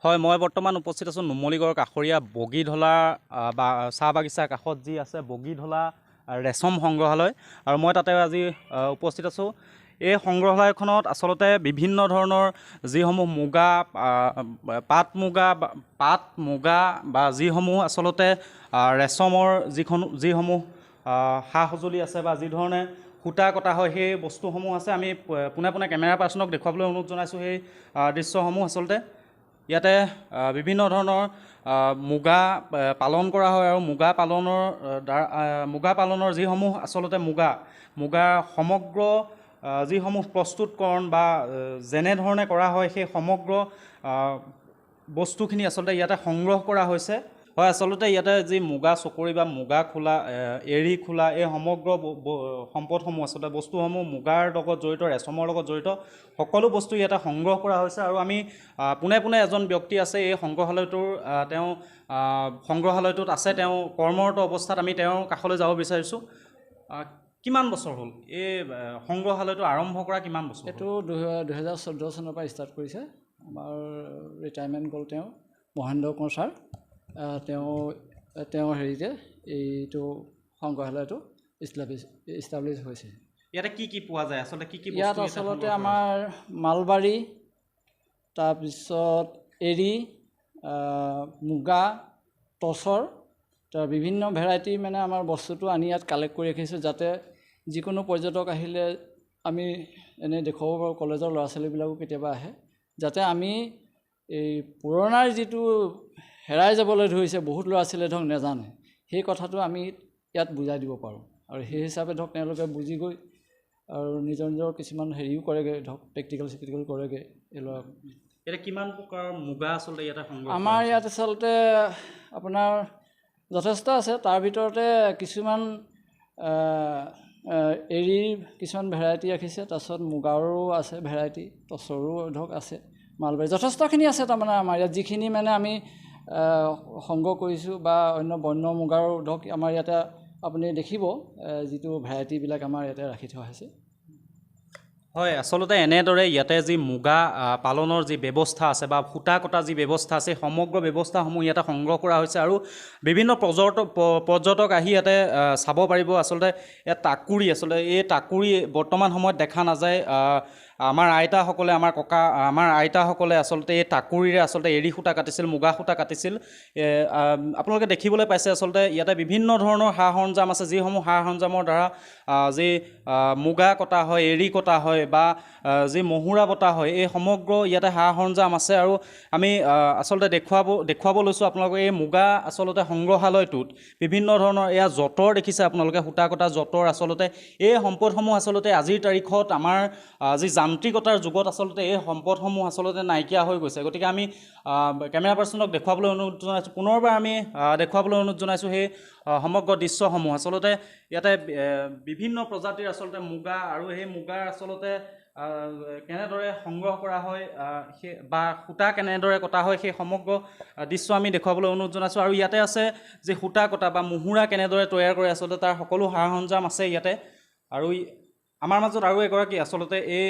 হয়, মই বৰ্তমান উপস্থিত আছোঁ নুমলীগড় কাষৰীয়া বগীধলা বা চাহ বাগিচাৰ কাষত যি আছে বগীধলা ৰেচম সংগ্ৰহালয়, আৰু মই তাতে আজি উপস্থিত আছোঁ। এই সংগ্ৰহালয়খনত আচলতে বিভিন্ন ধৰণৰ যিসমূহ মুগা, পাট মুগা বা যিসমূহ আচলতে ৰেচমৰ যিসমূহ সা সঁজুলি আছে বা যি ধৰণে সূতা কটা হয় সেই বস্তুসমূহ আছে। আমি পোনে পোনে কেমেৰা পাৰ্চনক দেখুৱাবলৈ অনুৰোধ জনাইছোঁ সেই দৃশ্যসমূহ। আচলতে ইয়াতে বিভিন্ন ধৰণৰ মুগা পালন কৰা হয়, আৰু মুগা পালনৰ যিসমূহ আচলতে মুগাৰ সমগ্ৰ যিসমূহ প্ৰস্তুতকৰণ বা যেনেধৰণে কৰা হয় সেই সমগ্ৰ বস্তুখিনি আচলতে ইয়াতে সংগ্ৰহ কৰা হৈছে। হয়, আচলতে ইয়াতে যি মুগা চকৰি বা মুগা খোলা, এৰী খোলা, এই সমগ্ৰ সম্পদসমূহ আচলতে বস্তুসমূহ মুগাৰ লগত জড়িত, ৰেচমৰ লগত জড়িত সকলো বস্তু ইয়াতে সংগ্ৰহ কৰা হৈছে। আৰু আমি পোনে পোনে এজন ব্যক্তি আছে এই সংগ্ৰহালয়টোত আছে, তেওঁ কৰ্মৰত অৱস্থাত। আমি তেওঁৰ কাষলৈ যাব বিচাৰিছোঁ। কিমান বছৰ হ'ল এই সংগ্ৰহালয়টো আৰম্ভ কৰা? কিমান বছৰ? এইটো 2014 চনৰ পৰা ষ্টাৰ্ট কৰিছে। আমাৰ ৰিটায়াৰমেণ্ট গ'ল তেওঁ মহেন্দ্ৰ কোঁৱৰ ছাৰ। তেওঁৰ হেৰিতে এইটো সংগ্ৰহালয়টো ইষ্টাব্লিছ হৈছে। ইয়াতে কি কি পোৱা যায় আচলতে? ইয়াত আচলতে আমাৰ মালবাৰী, তাৰপিছত এৰী, মুগা, টচৰ, তাৰ বিভিন্ন ভেৰাইটি মানে আমাৰ বস্তুটো আনি ইয়াত কালেক্ট কৰি ৰাখিছোঁ, যাতে যিকোনো পৰ্যটক আহিলে আমি এনেই দেখুৱাব পাৰোঁ। কলেজৰ ল'ৰা ছোৱালীবিলাকো কেতিয়াবা আহে, যাতে আমি এই পুৰণাৰ যিটো হেৰাই যাবলৈ ধৰিছে, বহুত ল'ৰা ছোৱালীয়ে ধৰক নেজানে, সেই কথাটো আমি ইয়াত বুজাই দিব পাৰোঁ। আৰু সেই হিচাপে ধৰক তেওঁলোকে বুজি গৈ আৰু নিজৰ কিছুমান হেৰিও কৰেগৈ, ধৰক প্ৰেক্টিকেল কৰেগৈ। এতিয়া কিমান প্ৰকাৰৰ মুগা আচলতে ইয়াতে সংগ্ৰহ? আমাৰ ইয়াত আচলতে আপোনাৰ যথেষ্ট আছে। তাৰ ভিতৰতে কিছুমান এৰীৰ কিছুমান ভেৰাইটি ৰাখিছে, তাৰপিছত মুগাৰো আছে ভেৰাইটি, টচৰো ধৰক আছে, মালবাৰী, যথেষ্টখিনি আছে। তাৰমানে আমাৰ ইয়াত যিখিনি মানে আমি সংগ্ৰহ কৰিছোঁ, বা অন্য বন্য মুগাৰো ধৰক আমাৰ ইয়াতে আপুনি দেখিব যিটো ভেৰাইটিবিলাক আমাৰ ইয়াতে ৰাখি থোৱা হৈছে। হয়, আচলতে এনেদৰে ইয়াতে যি মুগা পালনৰ যি ব্যৱস্থা আছে বা সূতা কটা যি ব্যৱস্থা আছে, সমগ্ৰ ব্যৱস্থাসমূহ ইয়াতে সংগ্ৰহ কৰা হৈছে। আৰু বিভিন্ন পৰ্যটক আহি ইয়াতে চাব পাৰিব। আচলতে ইয়াত টাকুৰি, আচলতে এই টাকুৰি বৰ্তমান সময়ত দেখা নাযায়। আমাৰ আইতাসকলে আচলতে এই টাকুৰিৰে আচলতে এৰী সূতা কাটিছিল, মুগা সূতা কাটিছিল। আপোনালোকে দেখিবলৈ পাইছে আচলতে ইয়াতে বিভিন্ন ধৰণৰ সা সৰঞ্জাম আছে, যিসমূহ সা সৰঞ্জামৰ দ্বাৰা যি মুগা কটা হয়, এৰী কটা হয় বা যি মহুৰা বটা হয়, এই সমগ্ৰ ইয়াতে সা সৰঞ্জাম আছে। আৰু আমি আচলতে দেখুৱাব লৈছোঁ আপোনালোকে এই মুগা আচলতে সংগ্ৰহালয়টোত বিভিন্ন ধৰণৰ এয়া যঁতৰ দেখিছে আপোনালোকে, সূতা কটা যঁতৰ। আচলতে এই সম্পদসমূহ আচলতে আজিৰ তাৰিখত আমাৰ যি যান্ত্ৰিকতাৰ যুগত আচলতে এই সম্পদসমূহ আচলতে নাইকিয়া হৈ গৈছে। গতিকে আমি কেমেৰা পাৰ্চনক দেখুৱাবলৈ অনুৰোধ জনাইছোঁ, পুনৰবাৰ আমি দেখুৱাবলৈ অনুৰোধ জনাইছোঁ সেই সমগ্ৰ দৃশ্যসমূহ। আচলতে ইয়াতে বিভিন্ন প্ৰজাতিৰ আচলতে মুগা, আৰু সেই মুগাৰ আচলতে কেনেদৰে সংগ্ৰহ কৰা হয় বা সূতা কেনেদৰে কটা হয়, সেই সমগ্ৰ দৃশ্য আমি দেখুৱাবলৈ অনুৰোধ জনাইছোঁ। আৰু ইয়াতে আছে যে সূতা কটা বা মুহুৰা কেনেদৰে তৈয়াৰ কৰে, আচলতে তাৰ সকলো সা সৰঞ্জাম আছে ইয়াতে। আৰু আমাৰ মাজত আৰু এগৰাকী আচলতে এই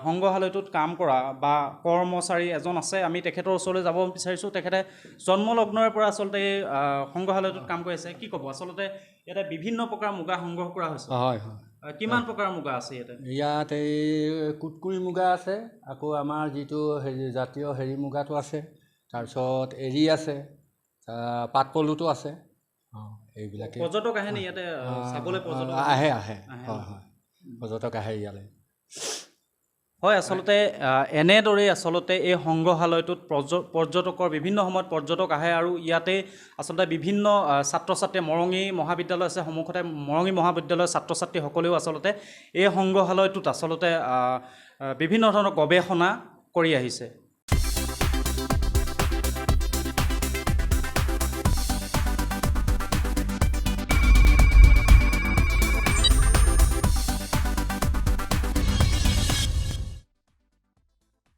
সংগ্ৰহালয়টোত কাম কৰা বা কৰ্মচাৰী এজন আছে, আমি তেখেতৰ ওচৰলৈ যাব বিচাৰিছোঁ। তেখেতে জন্মলগ্নৰে পৰা আচলতে এই সংগ্ৰহালয়টোত কাম কৰি আছে। কি ক'ব? আচলতে ইয়াতে বিভিন্ন প্ৰকাৰ মুগা সংগ্ৰহ কৰা হৈছে। হয় হয়। কিমান প্ৰকাৰৰ মুগা আছে ইয়াতে? ইয়াত এই কুটকুৰি মুগা আছে, আকৌ আমাৰ যিটো জাতীয় মুগাটো আছে, তাৰপিছত এৰী আছে, পাটপলুটো আছে। এইবিলাকে পৰ্যটক আহে নি ইয়াতে চাবলৈ? পৰ্যটক আহে। হয় হয়, পৰ্যটক আহে ইয়ালৈ। হয়, আচলতে এনেদৰেই আচলতে এই সংগ্ৰহালয়টোত পৰ্যটকৰ বিভিন্ন সময়ত পৰ্যটক আহে, আৰু ইয়াতে আচলতে বিভিন্ন ছাত্ৰ ছাত্ৰী, মৰঙী মহাবিদ্যালয় আছে সন্মুখতে, মৰঙী মহাবিদ্যালয়ৰ ছাত্ৰ ছাত্ৰীসকলেও আচলতে এই সংগ্ৰহালয়টোত আচলতে বিভিন্ন ধৰণৰ গৱেষণা কৰি আহিছে।